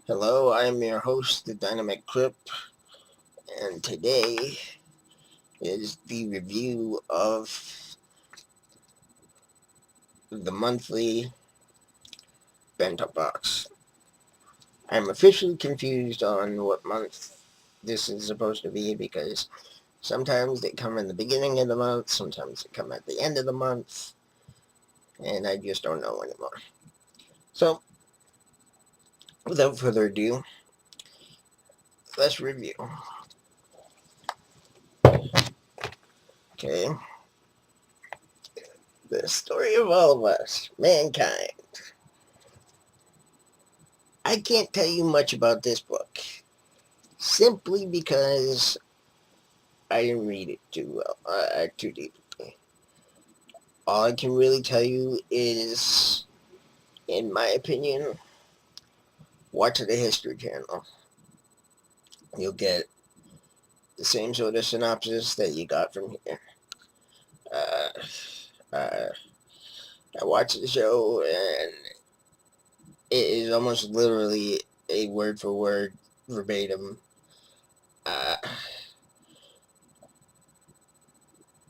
Hello, I'm your host, the Dynamic Clip, and today is the review of the monthly Bento box. I'm officially confused on what month this is supposed to be because sometimes they come in the beginning of the month, sometimes they come at the end of the month, and I just don't know anymore. So, without further ado, let's review. Okay, the story of all of us, mankind. I can't tell you much about this book simply because I didn't read it too well, too deeply. All I can really tell you is, in my opinion, watch the History Channel. You'll get the same sort of synopsis that you got from here. Uh, uh, I watched the show, and it is almost literally a word for word, verbatim uh,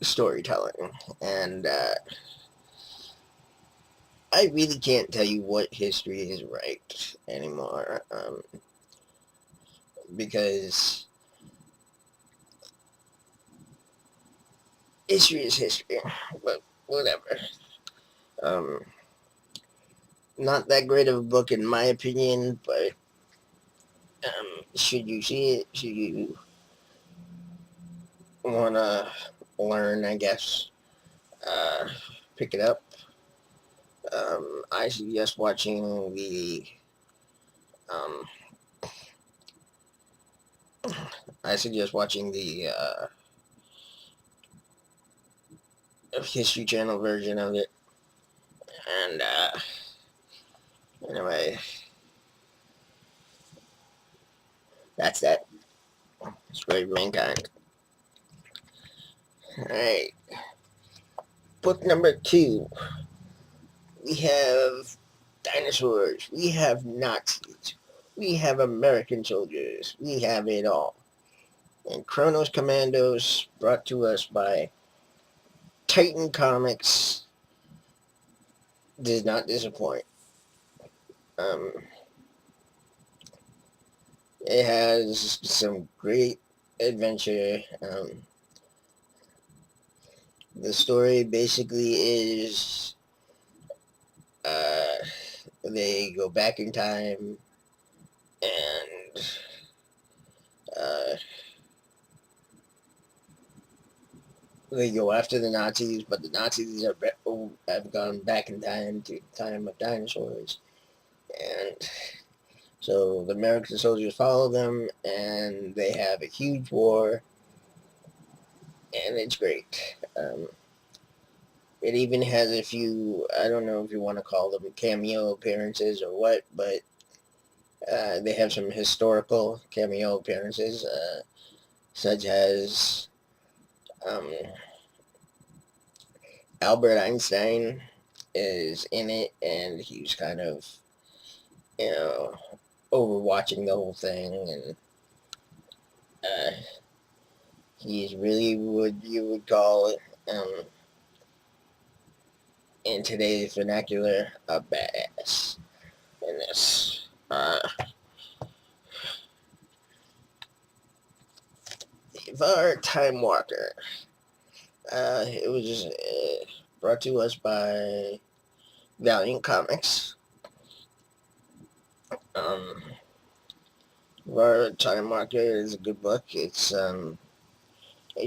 storytelling, and I really can't tell you what history is right anymore, because history is history, but whatever. Um, Not that great of a book in my opinion, but should you see it, should you want to learn, I guess, uh, pick it up. I suggest watching um, the History Channel version of it. And anyway, that's that. Story of Mankind. Alright, book number 2. We have dinosaurs. We have Nazis. We have American soldiers. We have it all. And Chronos Commandos, brought to us by Titan Comics, does not disappoint. Um, it has some great adventure. The story basically is uh, they go back in time and uh, they go after the Nazis, but the Nazis have gone back in time to the time of dinosaurs. And so the American soldiers follow them, and they have a huge war, and it's great. It even has a few, I don't know if you want to call them cameo appearances or what, but they have some historical cameo appearances, such as um, Albert Einstein is in it, and he was kind of, you know, overwatching the whole thing, and uh, he's really what you would call it, in today's vernacular, a badass in this. Var Time Walker. It was brought to us by Valiant Comics. Um, Var Time Walker is a good book. It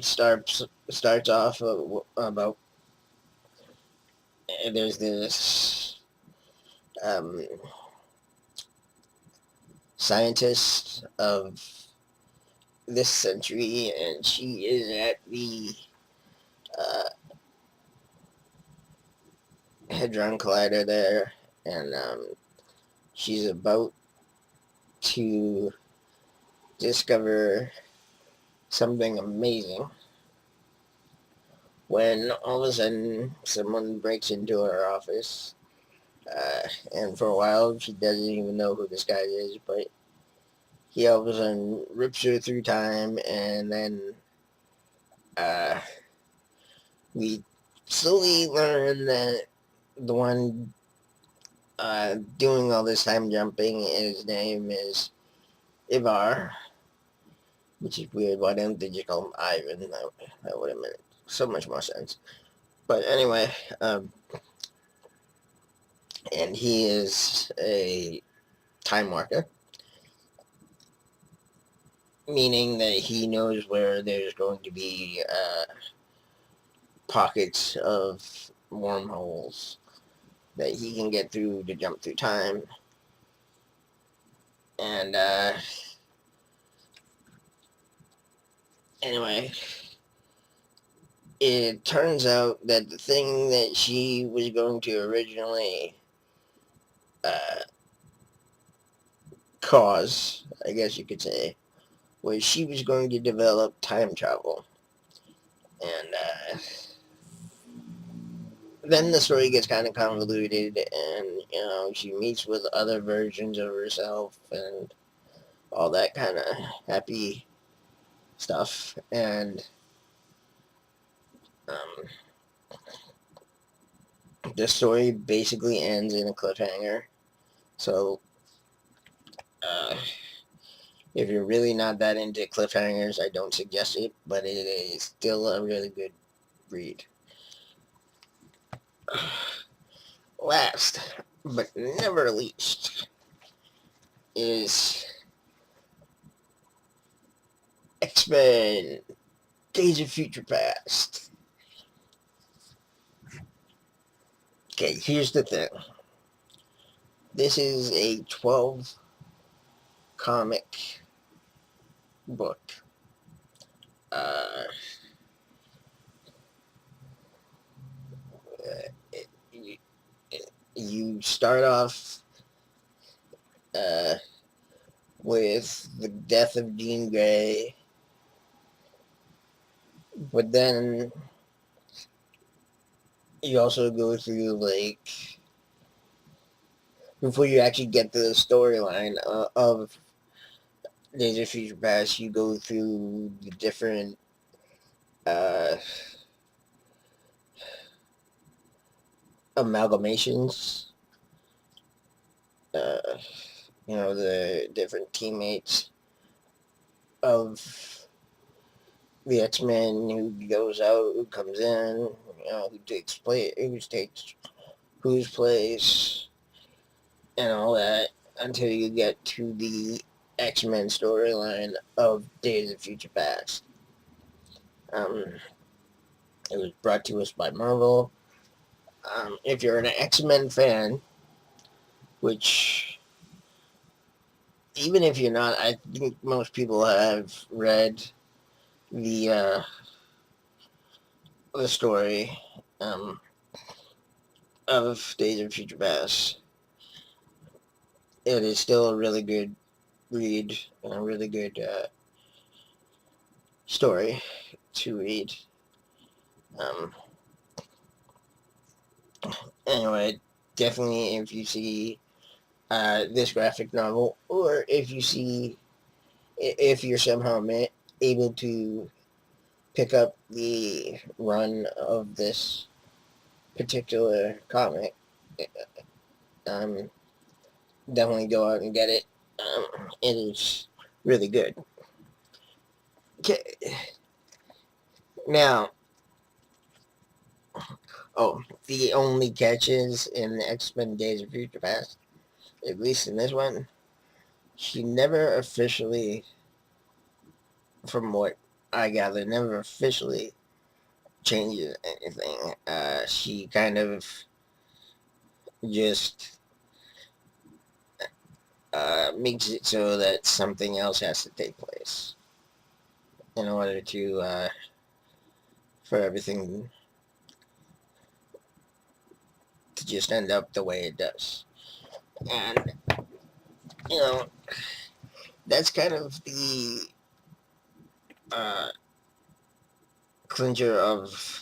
starts off about there's this um, scientist of this century, and she is at the uh, Hadron Collider there, and she's about to discover something amazing when all of a sudden someone breaks into her office, and for a while she doesn't even know who this guy is, but he all of a sudden rips her through time, and then we slowly learn that the one doing all this time jumping, his name is Ivar, which is weird. Why didn't they just call him Ivan? That would have made so much more sense. But anyway, and he is a time marker, meaning that he knows where there's going to be pockets of wormholes that he can get through to jump through time. And anyway, it turns out that the thing that she was going to originally uh, cause, I guess you could say, was she was going to develop time travel. And then the story gets kind of convoluted, and, you know, she meets with other versions of herself and all that kind of happy stuff. And the story basically ends in a cliffhanger. So, if you're really not that into cliffhangers, I don't suggest it, but it is still a really good read. Last, but never least, is X-Men Days of Future Past. Okay, here's the thing. This is a 12 comic book. You, you start off with the death of Jean Grey, but then you also go through, like, before you actually get to the storyline of Days of Future Past, you go through the different amalgamations, uh, you know, the different teammates of the X-Men, who goes out, who comes in, you know, whose place, and all that, until you get to the X-Men storyline of Days of Future Past. It was brought to us by Marvel. If you're an X-Men fan, which, even if you're not, I think most people have read the story of Days of Future Past. It is still a really good read and a really good story to read. Anyway, definitely, if you see this graphic novel, or if you're somehow able to pick up the run of this particular comic, definitely go out and get it. It is really good. Okay. Now, the only catches in the X-Men Days of Future Past, at least in this one, she never officially, from what I gather, never officially changes anything. She kind of just makes it so that something else has to take place in order to for everything to just end up the way it does. And, you know, that's kind of the clincher of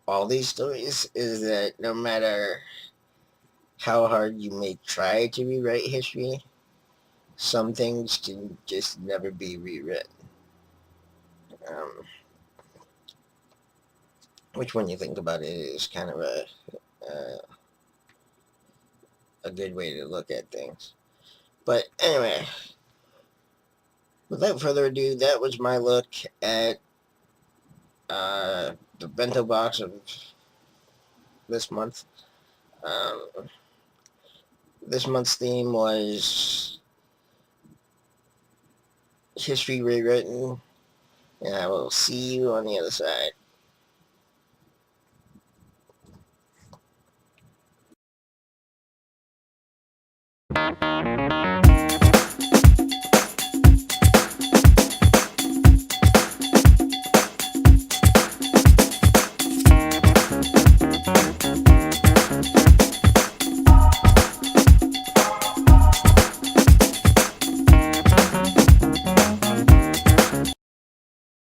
all these stories, is that no matter how hard you may try to rewrite history, some things can just never be rewritten. Which, when you think about it, is kind of a good way to look at things. But anyway, without further ado, that was my look at the bento box of this month. Um, this month's theme was History Rewritten, and I will see you on the other side.